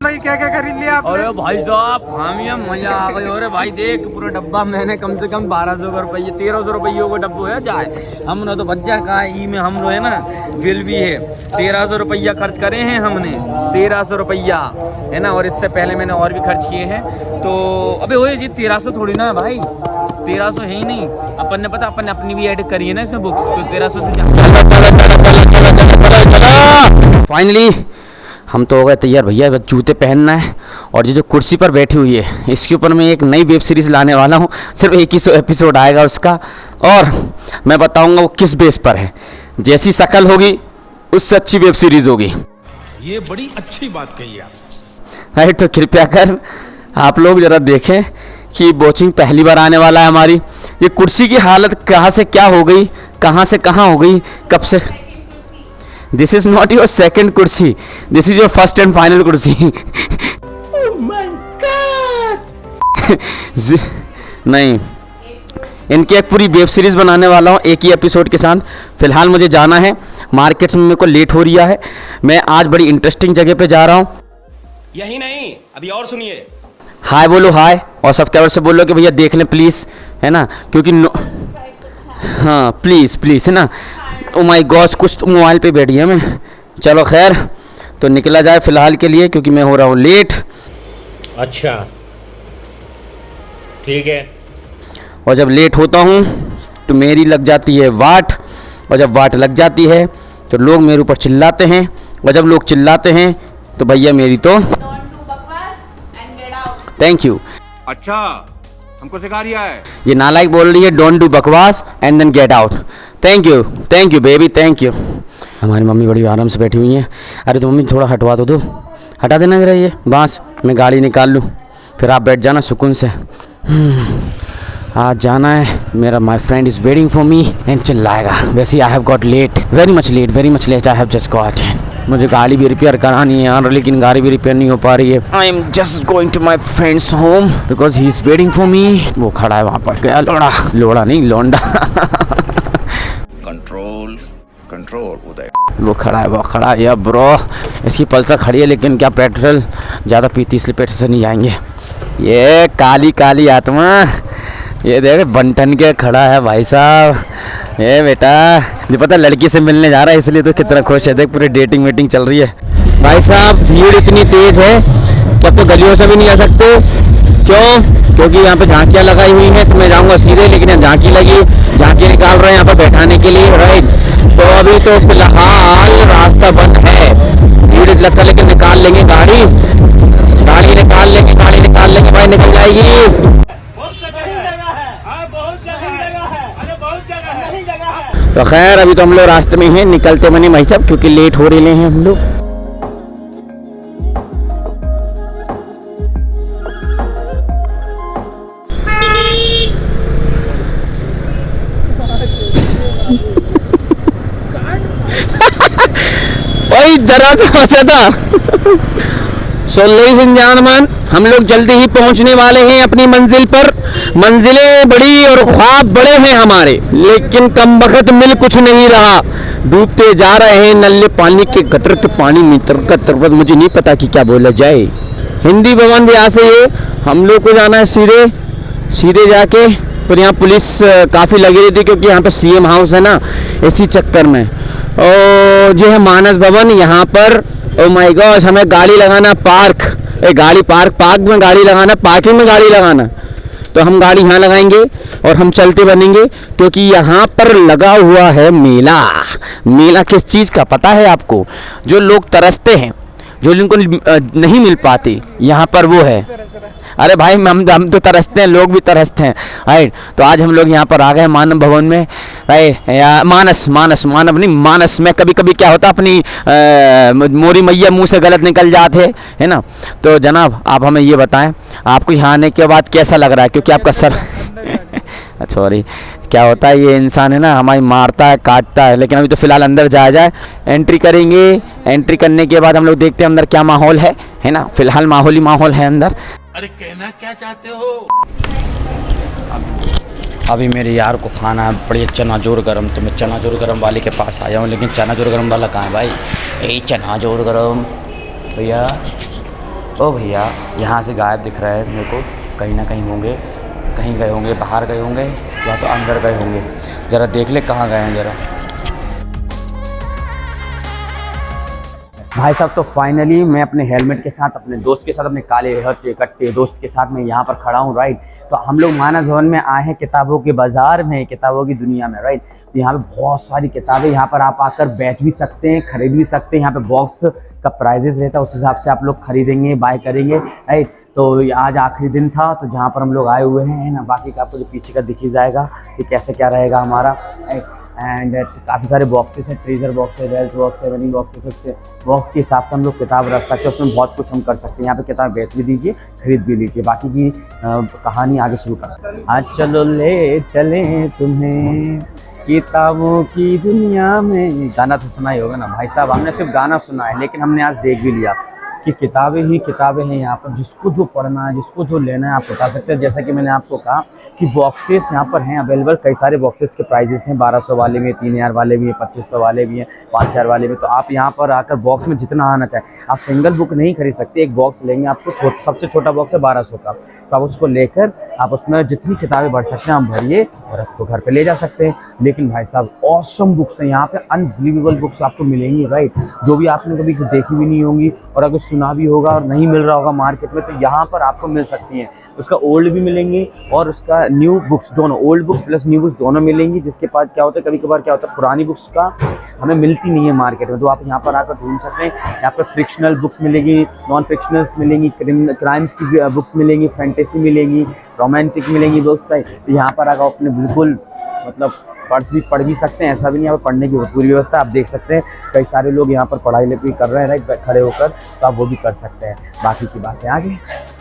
भाई क्या क्या खरीद लिया आपने? अरे भाई साहब खामिया मजा आ गई। अरे भाई देख पूरा डब्बा मैंने कम से कम 1200 रुपये 1300 रुपये का डब्बो है जाए। हमने तो बच्चा कहा ई में हम लोग है ना बिल भी है 1300 रुपया खर्च करे हैं हमने 1300 रुपया है ना। और इससे पहले मैंने और भी खर्च किए हैं। तो अबे वो जी 1300 थोड़ी ना है भाई 1300 है ही नहीं। अपन ने पता अपन ने अपनी भी ऐड करी है ना इसमें बुक्स तो 1300 से फाइनली हम तो हो गए तैयार भैया। बस जूते पहनना है और ये जो कुर्सी पर बैठी हुई है इसके ऊपर मैं एक नई वेब सीरीज़ लाने वाला हूँ। सिर्फ 21 एपिसोड आएगा उसका और मैं बताऊँगा वो किस बेस पर है। जैसी शक्ल होगी उससे अच्छी वेब सीरीज़ होगी। ये बड़ी अच्छी बात कही आप। है तो कृपया कर आप लोग ज़रा देखें कि वॉचिंग पहली बार आने वाला है हमारी। ये कुर्सी की हालत कहाँ से क्या हो गई, कहाँ से कहाँ हो गई, कब से। This is not your second कुर्सी, this is your first and final कुर्सी। Oh my god. नहीं, इनकी एक पूरी वेब सीरीज बनाने वाला हूँ एक ही एपिसोड के साथ। फिलहाल मुझे जाना है मार्केट में, मेरे को लेट हो रहा है। मैं आज बड़ी इंटरेस्टिंग जगह पे जा रहा हूँ। यही नहीं अभी और सुनिए। हाय बोलो हाय और सब्सक्राइबर से बोलो कि भैया देख लें प्लीज़, है ना, क्योंकि हाँ प्लीज़ प्लीज़ है ना। ओ माय गॉड कुछ तो मोबाइल पे बैठी है मैं। चलो खैर तो निकला जाए फ़िलहाल के लिए क्योंकि मैं हो रहा हूँ लेट। अच्छा ठीक है। और जब लेट होता हूँ तो मेरी लग जाती है वाट, और जब वाट लग जाती है तो लोग मेरे ऊपर चिल्लाते हैं, और जब लोग चिल्लाते हैं तो भैया मेरी तो थैंक यू। अच्छा हमको सिखा रिया है। ये नालायक बोल रही है डोंट डू बकवास and then get out. Thank you baby thank you. हमारी मम्मी बड़ी आराम से बैठी हुई हैं। अरे तो मम्मी थोड़ा हटवा तो दो, हटा देना जरा ये बांस, मैं गाड़ी निकाल लूँ फिर आप बैठ जाना सुकून से। आज जाना है मेरा, my friend is waiting for me and चिल्लाएगा। वैसे I have got late, very much late I have just got. मुझे गाड़ी भी रिपेयर करानी है यार, लेकिन गाड़ी भी रिपेयर नहीं हो पा रही है। I am just going to my friends home because he is waiting for me. वो खड़ा है वहाँ पर, गया लोड़ा नहीं लौंडा। कंट्रोल उदय। वो खड़ा है या ब्रो। इसकी पल्सर खड़ी है लेकिन क्या पेट्रोल ज़्यादा पीती इसलिए पेट्रोल से नहीं जाएंगे। ये काली काली आत्मा, ये देख बंटन के खड़ा है भाई साहब। ये बेटा जो पता लड़की से मिलने जा रहा है इसलिए तो कितना खुश है। देख पूरी डेटिंग वेटिंग चल रही है। भाई साहब भीड़ इतनी तेज़ है कि अब तो गलियों से भी नहीं आ सकते। क्यों? क्योंकि यहाँ पे झांकियाँ लगाई हुई हैं तो मैं जाऊँगा सीधे, लेकिन यहाँ झांकी लगी, झांकी निकाल रहे हैं यहाँ पर बैठाने के लिए राइट। तो अभी तो फिलहाल रास्ता बंद है, भीड़ लगता है लेकिन निकाल लेंगे गाड़ी निकाल लेंगे भाई, निकल जाएगी। तो खैर अभी तो हम लोग रास्ते में हैं, निकलते बने भाई साहब क्योंकि लेट हो रहे हैं हम लोग। भाई जरा सा बचा था। सो लेडीज एंड जेंटलमैन हम लोग जल्दी ही पहुंचने वाले हैं अपनी मंजिल पर। मंजिलें बड़ी और ख्वाब बड़े हैं हमारे, लेकिन कम वक्त मिल कुछ नहीं रहा। डूबते जा रहे हैं नल्ले पानी के गटर के पानी में तरकत। मुझे नहीं पता कि क्या बोला जाए। हिंदी भवन भी यहाँ से ये हम लोग को जाना है सीधे जाके। पर यहाँ पुलिस काफ़ी लगी रही थी क्योंकि यहाँ पे सीएम हाउस है ना, इसी चक्कर में। और जो है मानस भवन यहाँ पर। ओ माय गॉड हमें गाड़ी लगाना पार्क में गाड़ी लगाना, पार्किंग में गाड़ी लगाना। तो हम गाड़ी यहाँ लगाएंगे और हम चलते बनेंगे क्योंकि यहाँ पर लगा हुआ है मेला किस चीज़ का पता है आपको? जो लोग तरसते हैं, जो जिनको नहीं मिल पाती, यहाँ पर वो है। अरे भाई हम तो तरसते हैं, लोग भी तरसते हैं राइट। तो आज हम लोग यहाँ पर आ गए मानव भवन में राइट, या मानव नहीं मानस में। कभी कभी क्या होता अपनी मोरी मैया मुंह से गलत निकल जाते है ना। तो जनाब आप हमें ये बताएं आपको यहाँ आने के बाद कैसा लग रहा है, क्योंकि आपका सर सॉरी क्या होता है ये इंसान है ना हमारी मारता है काटता है। लेकिन अभी तो फिलहाल अंदर जाया एंट्री करेंगे। एंट्री करने के बाद हम लोग देखते हैं अंदर क्या माहौल है ना। फिलहाल माहौल ही माहौल है अंदर। अरे कहना क्या चाहते हो? अभी मेरे यार को खाना है बढ़िया चना जोर गरम, तो मैं चना जोर गरम वाले के पास आया हूँ। लेकिन चना जोर गरम वाला कहाँ है भाई? यही चना जोर गरम भैया ओ भैया यहाँ से गायब दिख रहा है मेरे को, कहीं ना कहीं होंगे, कहीं गए होंगे, बाहर गए होंगे या तो अंदर गए होंगे। ज़रा देख ले कहाँ गए हैं ज़रा। भाई साहब तो फाइनली मैं अपने हेलमेट के साथ, अपने दोस्त के साथ, अपने काले हेयर के कट्टे दोस्त के साथ मैं यहाँ पर खड़ा हूँ, राइट। तो हम लोग मानस भवन में आए हैं, किताबों के बाज़ार में, किताबों की दुनिया में, राइट। तो यहाँ पे बहुत सारी किताबें, यहाँ पर आप आकर बेच भी सकते हैं, खरीद भी सकते हैं। यहाँ पे बॉक्स का प्राइजेस रहता है, उस हिसाब से आप लोग खरीदेंगे, बाय करेंगे, राइट। तो आज आखिरी दिन था तो जहाँ पर हम लोग आए हुए हैं ना, बाकी का आपको जो पीछे का दिख ही जाएगा कि कैसे क्या रहेगा हमारा। एंड काफ़ी सारे बॉक्सेस हैं, ट्रेजर बॉक्स है, वेल्थ बॉक्स है, मनी बॉक्सेस है। बॉक्स के हिसाब से हम लोग किताब रख सकते हैं, उसमें बहुत कुछ हम कर सकते हैं। यहाँ पे किताब बेच भी दीजिए, खरीद भी लीजिए। बाकी की कहानी आगे शुरू करते हैं। आज चलो ले चलें तुम्हें किताबों की दुनिया में। गाना तो सुना ही होगा ना भाई साहब, हमने सिर्फ गाना सुना है, लेकिन हमने आज देख भी लिया कि किताबें ही किताबें हैं यहाँ पर। जिसको जो पढ़ना है, जिसको जो लेना है, आप बता सकते हैं। जैसा कि मैंने आपको कहा कि बॉक्सेस यहाँ पर हैं अवेलेबल, कई सारे बॉक्सेस के प्राइजेस हैं, 1200 वाले भी हैं, 3000 वाले भी हैं, 2500 वाले भी हैं, 5000 वाले भी। तो आप यहाँ पर आकर बॉक्स में जितना आना चाहें, आप सिंगल बुक नहीं खरीद सकते। एक बॉक्स लेंगे, आपको सबसे छोटा बॉक्स है 1200 का, तो आप उसको लेकर आप उसमें जितनी किताबें भर सकते हैं आप भरिए और आपको घर पे ले जा सकते हैं। लेकिन भाई साहब ऑसम बुक्स हैं यहाँ पे, अनबिलीवेबल बुक्स आपको मिलेंगी, राइट। जो भी आपने कभी देखी भी नहीं होंगी और अगर सुना भी होगा और नहीं मिल रहा होगा मार्केट में, तो यहाँ पर आपको मिल सकती हैं। उसका ओल्ड भी मिलेंगी और उसका न्यू बुक्स दोनों, old books plus new books दोनों मिलेंगी। जिसके पास क्या होता है, कभी कभार क्या होता है, पुरानी बुक्स का हमें मिलती नहीं है मार्केट में, तो आप यहाँ पर आकर ढूंढ सकते हैं। यहाँ पर फ्रिक्शनल बुक्स मिलेगी, नॉन फ्रिक्शनल्स मिलेंगी, क्राइम्स की बुक्स मिलेंगी, फैंटेसी मिलेंगी, रोमांटिक मिलेंगी बुक्स। तो यहाँ पर आकर अपने बिल्कुल मतलब पढ़ भी सकते हैं, ऐसा भी नहीं। यहाँ पर पढ़ने की पूरी व्यवस्था आप देख सकते हैं। कई सारे लोग यहाँ पर पढ़ाई लिखाई कर रहे हैं, राइट, खड़े होकर, तो आप वो भी कर सकते हैं। बाकी की बातें आगे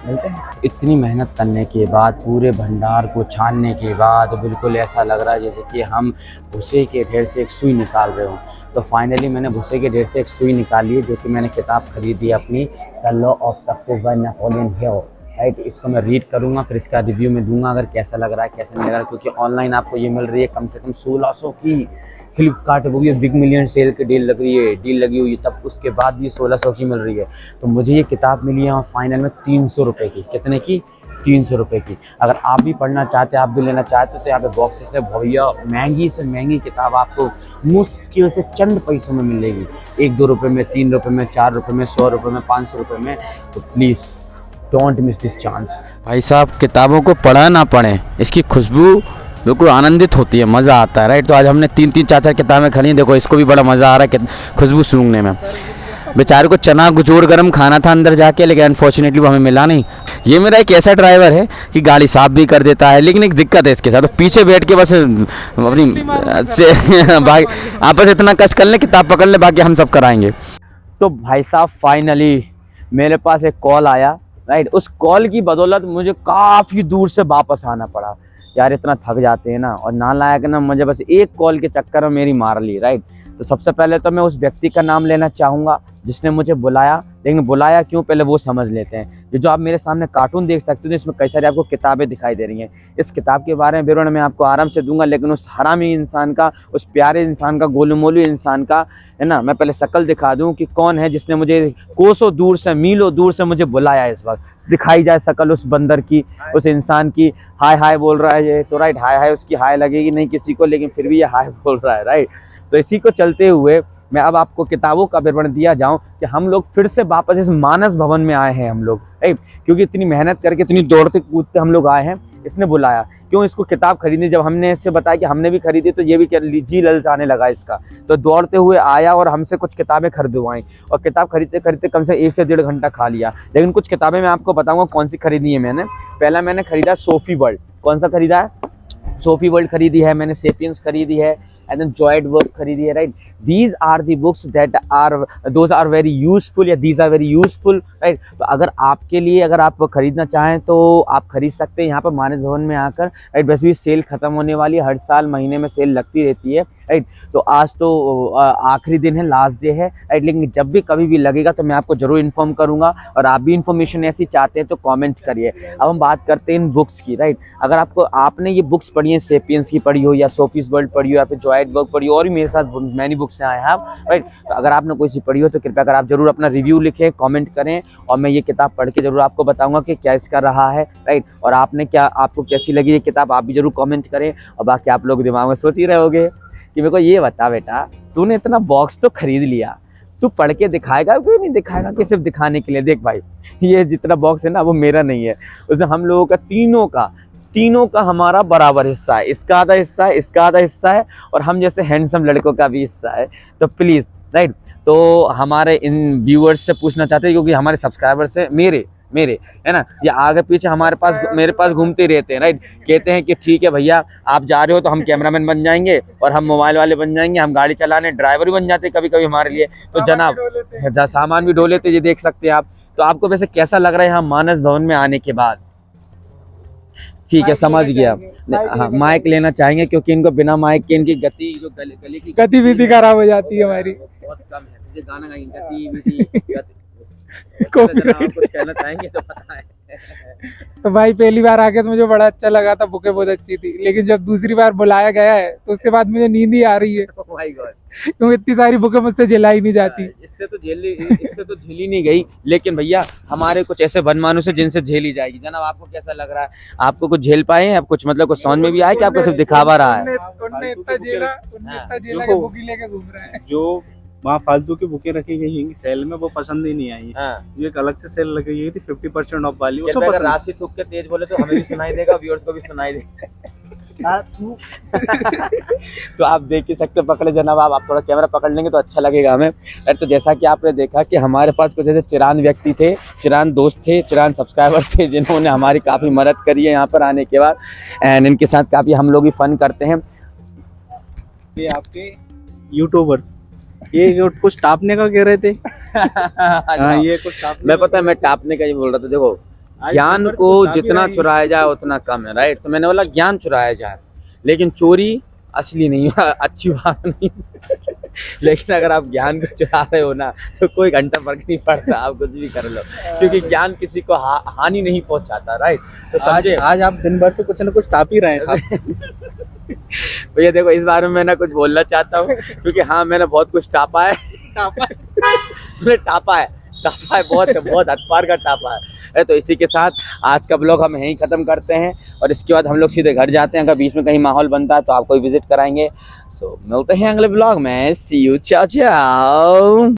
मिलते हैं। इतनी मेहनत करने के बाद, पूरे भंडार को छानने के बाद, बिल्कुल ऐसा लग रहा है जैसे कि हम भूसे के ढेर से एक सुई निकाल रहे हो। तो फाइनली मैंने भूसे के ढेर से एक सुई निकाली है, जो कि मैंने किताब खरीदी अपनी, the law of success by Napoleon Hill, right. इसको मैं रीड करूंगा, फिर इसका रिव्यू में दूंगा, अगर कैसा लग रहा है कैसा नहीं लग रहा है। क्योंकि ऑनलाइन आपको ये मिल रही है कम से कम 1600 की, फ्लिपकार्ट वो भी बिग मिलियन सेल की डील लगी हुई है, तब उसके बाद भी 1600 की मिल रही है। तो मुझे ये किताब मिली है फाइनल में 300 रुपये की। कितने की? 300 रुपये की। अगर आप भी पढ़ना चाहते हैं, आप भी लेना चाहते हो, तो यहाँ पे बॉक्सेस है भैया, महंगी से महंगी किताब आपको मुश्किल से चंद पैसों में मिलेगी, 1-2 रुपये में, 3 रुपये में, 4 रुपये में, 100 रुपये में, 500 रुपये में। तो please don't miss this chance. भाई साहब किताबों को पढ़ा ना पढ़ें, इसकी खुशबू बिल्कुल आनंदित होती है, मज़ा आता है, राइट। तो आज हमने 3-3 4-4 किताबें खड़ी हैं। देखो इसको भी बड़ा मज़ा आ रहा है खुशबू सूंघने में। बेचारे को चना गुजोर गरम खाना था अंदर जाके, लेकिन अनफॉर्चुनेटली वो हमें मिला नहीं। ये मेरा एक ऐसा ड्राइवर है कि गाड़ी साफ भी कर देता है, लेकिन एक दिक्कत है इसके साथ, तो पीछे बैठ के बस अपनी भाई आप बस इतना कष्ट कर लें, किताब पकड़ लें, बाकी हम सब कराएंगे। तो भाई साहब फाइनली मेरे पास एक कॉल आया, राइट। उस कॉल की बदौलत मुझे काफ़ी दूर से वापस आना पड़ा। यार इतना थक जाते हैं ना, और नालायक ना मुझे बस एक कॉल के चक्कर में मेरी मार ली, राइट। तो सबसे पहले तो मैं उस व्यक्ति का नाम लेना चाहूँगा जिसने मुझे बुलाया, लेकिन बुलाया क्यों पहले वो समझ लेते हैं। ये जो आप मेरे सामने कार्टून देख सकते हो, इसमें कई सारी आपको किताबें दिखाई दे रही हैं। इस किताब के बारे में विवरण मैं आपको आराम से दूंगा, लेकिन उस हरामी इंसान का, उस प्यारे इंसान का, गोलू मोलू इंसान का, है ना, मैं पहले शक्ल दिखा दूं कि कौन है जिसने मुझे कोसों दूर से, मीलों दूर से मुझे बुलाया। इस वक्त दिखाई जाए शक्ल उस बंदर की, उस इंसान की। हाय हाय बोल रहा है ये, तो राइट, हाय हाय उसकी हाय लगेगी नहीं किसी को, लेकिन फिर भी ये हाय बोल रहा है, राइट। तो इसी को चलते हुए मैं अब आपको किताबों का विवरण दिया जाऊं कि हम लोग फिर से वापस इस मानस भवन में आए हैं हम लोग, राइट। क्योंकि इतनी मेहनत करके, इतनी दौड़ते कूदते हम लोग आए हैं। इसने बुलाया क्यों, इसको किताब खरीदनी। जब हमने इससे बताया कि हमने भी खरीदी, तो ये भी क्या जी ललचाने लगा इसका। तो दौड़ते हुए आया और हमसे कुछ किताबें खरीदवाई, और किताब खरीदते खरीदते कम से 1 से 1.5 घंटा खा लिया। लेकिन कुछ किताबें मैं आपको बताऊंगा कौन सी खरीदी है मैंने। पहला मैंने खरीदा सोफी वर्ल्ड। कौन सा खरीदा है? सोफी वर्ल्ड खरीदी है मैंने, सेपियंस खरीदी है, and then Joyed work खरीदी है, right। These are the books that are, those are very useful, या these are very useful, right। तो अगर आपके लिए, अगर आप खरीदना चाहें तो आप खरीद सकते हैं यहाँ पर मानस भवन में आकर, राइट। वैसे भी सेल खत्म होने वाली है, हर साल महीने में सेल लगती रहती है, राइट। तो आज तो आखिरी दिन है, लास्ट डे है, राइट। लेकिन जब भी कभी भी लगेगा तो मैं आपको जरूर इन्फॉर्म करूंगा, और आप भी इन्फॉर्मेशन ऐसी चाहते हैं तो कमेंट करिए। अब हम बात करते हैं इन बुक्स की, राइट। अगर आपने ये बुक्स पढ़ी हैं, सेपियंस की पढ़ी हो, या सोफीज वर्ल्ड पढ़ी हो, या फिर जॉयड गाइड बुक पढ़ी, और भी मेरे साथ मैनी बुक्स हैं आई हैव, राइट। तो अगर आपने कोई सी पढ़ी हो तो कृपया कर आप जरूर अपना रिव्यू लिखें, कमेंट करें, और मैं ये किताब पढ़ के जरूर आपको बताऊंगा कि क्या इसका रहा है, राइट। और आपने क्या, आपको कैसी लगी ये किताब, आप भी जरूर कमेंट करें। और बाकी आप लोग दिमाग में सोच ही रहे होगे कि मेरे को ये बता बेटा, तूने इतना बॉक्स तो खरीद लिया, तू पढ़ के दिखाएगा क्यों नहीं दिखाएगा कि सिर्फ दिखाने के लिए? देख भाई, ये जितना बॉक्स है ना वो मेरा नहीं है, उसमें हम लोगों का तीनों का हमारा बराबर हिस्सा है, इसका आधा हिस्सा है, इसका आधा हिस्सा है, और हम जैसे हैंडसम लड़कों का भी हिस्सा है। तो प्लीज़, राइट, तो हमारे इन व्यूअर्स से पूछना चाहते हैं, क्योंकि हमारे सब्सक्राइबर्स हैं मेरे है ना, ये आगे पीछे मेरे पास घूमते रहते हैं, राइट। कहते हैं कि ठीक है भैया आप जा रहे हो तो हम कैमरामैन बन जाएंगे, और हम मोबाइल वाले बन जाएंगे, हम गाड़ी चलाने ड्राइवर भी बन जाते हैं कभी कभी हमारे लिए। तो जनाब सामान भी ढो लेते, ये देख सकते हैं आप। तो आपको वैसे कैसा लग रहा है यहाँ मानस भवन में आने के बाद? ठीक है, समझ गया। हाँ, माइक लेना चाहेंगे क्योंकि इनको बिना माइक के इनकी गति, जो गले की गतिविधि खराब हो जाती है हमारी। बहुत कम है। मुझे गाना गाएंगे कुछ कहना चाहेंगे तो बताएं। तो भाई पहली बार आके तो मुझे बड़ा अच्छा लगा था, बुकें बहुत अच्छी थी, लेकिन जब दूसरी बार बुलाया गया है तो उसके बाद मुझे नींद ही आ रही है, Oh my God। क्योंकि इतनी सारी बुकें मुझसे झेलाई नहीं जाती। इससे तो झेली नहीं गई, लेकिन भैया हमारे कुछ ऐसे बनमानुस है जिनसे झेली जाएगी। जनाब आपको कैसा लग रहा है? आपको कुछ झेल पाए हैं? आप कुछ मतलब कुछ समझ में भी आया कि आपको सिर्फ दिखावा रहा है? उनने इतना झेला कि बुक ही लेके घूम रहे हैं। जो वहाँ फालतू की बुकें रखी गई हैं सेल में, वो पसंद ही नहीं आई। जो एक अलग से सेल लगी गई थी 50% ऑफ वाली, वो अगर राशि थूक के तेज बोले तो हमें भी सुनाई देगा, व्यूअर्स को भी सुनाई देगा। तो आप देख ही सकते, पकड़े जनाब, आप थोड़ा कैमरा पकड़ लेंगे तो अच्छा लगेगा हमें। तो जैसा कि आपने देखा कि हमारे पास कुछ ऐसे चिरान व्यक्ति थे, चिरान दोस्त थे, चिरान सब्सक्राइबर थे, जिन्होंने हमारी काफ़ी मदद करी है यहाँ पर आने के बाद, एंड इनके साथ काफ़ी हम लोग भी फन करते हैं। ये आपके यूट्यूबर्स ये कुछ टापने का कह रहे थे। हाँ, ये कुछ टापने, मैं पता है मैं टापने का ही बोल रहा था। देखो, ज्ञान को जितना चुराया जाए उतना कम है, राइट। तो मैंने बोला ज्ञान चुराया जाए, लेकिन चोरी असली नहीं है, अच्छी बात नहीं। लेकिन अगर आप ज्ञान को चुरा रहे हो ना तो कोई घंटा फर्क नहीं पड़ता, आप कुछ भी कर लो, क्योंकि ज्ञान किसी को हानि नहीं पहुंचाता, राइट। तो समझे, आज आप दिन भर से कुछ ना कुछ टाप ही रहे हैं साहब। भैया देखो, इस बारे में मैं ना कुछ बोलना चाहता हूँ, क्योंकि हाँ मैंने बहुत कुछ टापा है। मैंने टापा है बहुत हदपार का टापा है। तो इसी के साथ आज का ब्लॉग हम यहीं ख़त्म करते हैं, और इसके बाद हम लोग सीधे घर जाते हैं। अगर बीच में कहीं माहौल बनता है तो आपको भी विजिट कराएंगे। सो मिलते हैं अगले ब्लॉग में। सी यू, चाओ।